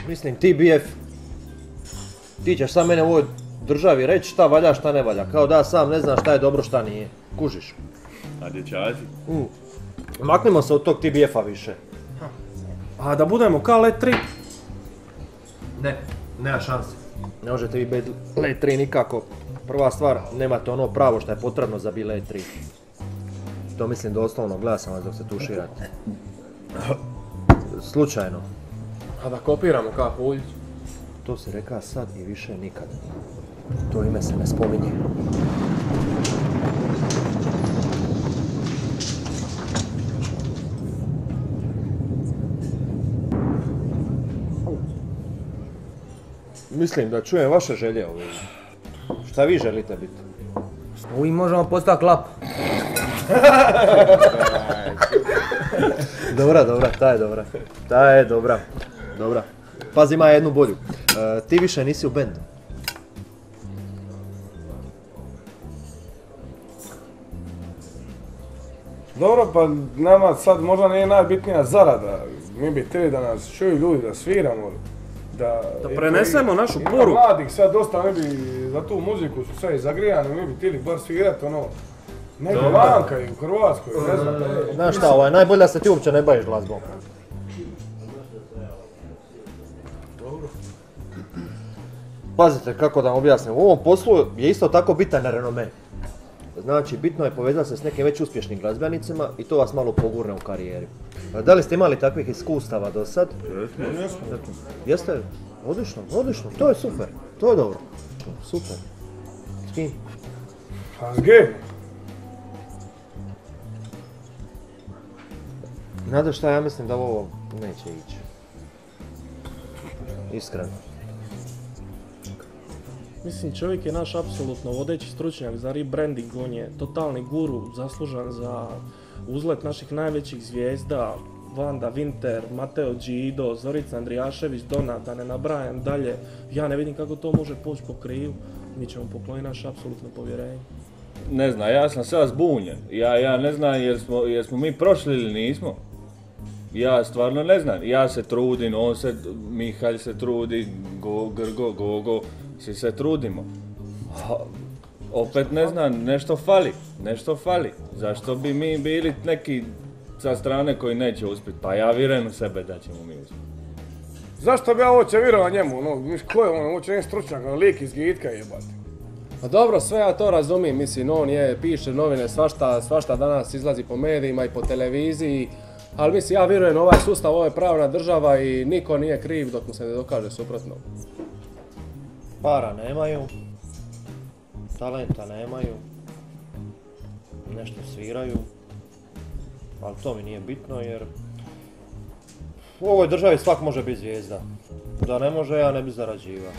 Mislim, TBF. Ti ćeš sad mene u ovoj državi reći šta valja, šta ne valja. Kao da sam ne znam šta je dobro, šta nije. Kužiš? A dječaci? Maknimo se od tog TBF-a više. A da budemo kao Let 3? Ne, nema šanse. Ne možete vi biti Let 3 nikako. Prva stvar, nemate ono pravo što je potrebno za biti Let 3. To mislim doslovno, gledam sam vas dok se tuširate. Slučajno. A da kopiramo kako Uljić? To si reka sad i više nikad. To ime se ne spominje. Mislim da čujem vaše želje ovdje. Šta vi želite biti? Ovi možemo postati klap. Dobra, ta je dobra. Ta je dobra. Dobra. Pazi, ima jednu bolju. Ti više nisi u bendu. Dobro, pa nama sad možda nije najbitnija zarada. Mi bi htjeli da nas čuju ljudi, da sviramo. Da prenesemo našu ima poruku. Mladih sad dosta ne bi za tu muziku su sve zagrijani, mi bi htjeli bar svirati ono nego vanka i u Hrvatskoj, ne znam. Znaš šta, najbolje da se ti uopće ne baviš glazbom. Pazite kako da vam objasnim, u ovom poslu je isto tako bitan renome. Znači, bitno je povezati se s nekim već uspješnim glazbenicima i to vas malo pogurne u karijeri. Da li ste imali takvih iskustava do sad? Jesmo. Jeste? Odlično, to je super, to je dobro. Super. S kim? A s Gebom. Znate šta, ja mislim da ovo neće ići. Iskreno. Mislim, čovjek je naš apsolutno vodeći stručnjak za rebranding, on je totalni guru, zaslužan za uzlet naših najvećih zvijezda, Vanda Winter, Mateo Gido, Zorica Andrijašević, Dona, da ne nabrajam dalje. Ja ne vidim kako to može poći po krivu, mi ćemo pokloniti naše apsolutno povjerenje. Ne znam, ja sam sad zbunjen. Ja ne znam jesmo mi prošli ili nismo. Ja stvarno ne znam. Ja se trudim, Mihalj se trudi, Grgo, Gogo, svi se trudimo. A opet ne znam, nešto fali. Zašto bi mi bili neki sa strane koji neće uspjeti? Pa ja vjerujem u sebe da ćemo mi uspjeti. Zašto bi ja uopće vjerovao njemu, ko je on, uopće nije stručnjak, lik iz Gitka jebati. Pa dobro, sve ja to razumijem, mislim, on piše novine, svašta danas izlazi po medijima i po televiziji, ali mislim, ja vjerujem ovaj sustav, ovo je pravna država i niko nije kriv dok mu se ne dokaže suprotno. Para nemaju, talenta nemaju, nešto sviraju, ali to mi nije bitno jer u ovoj državi svak može biti zvijezda. Da ne može, ja ne bi zarađivao.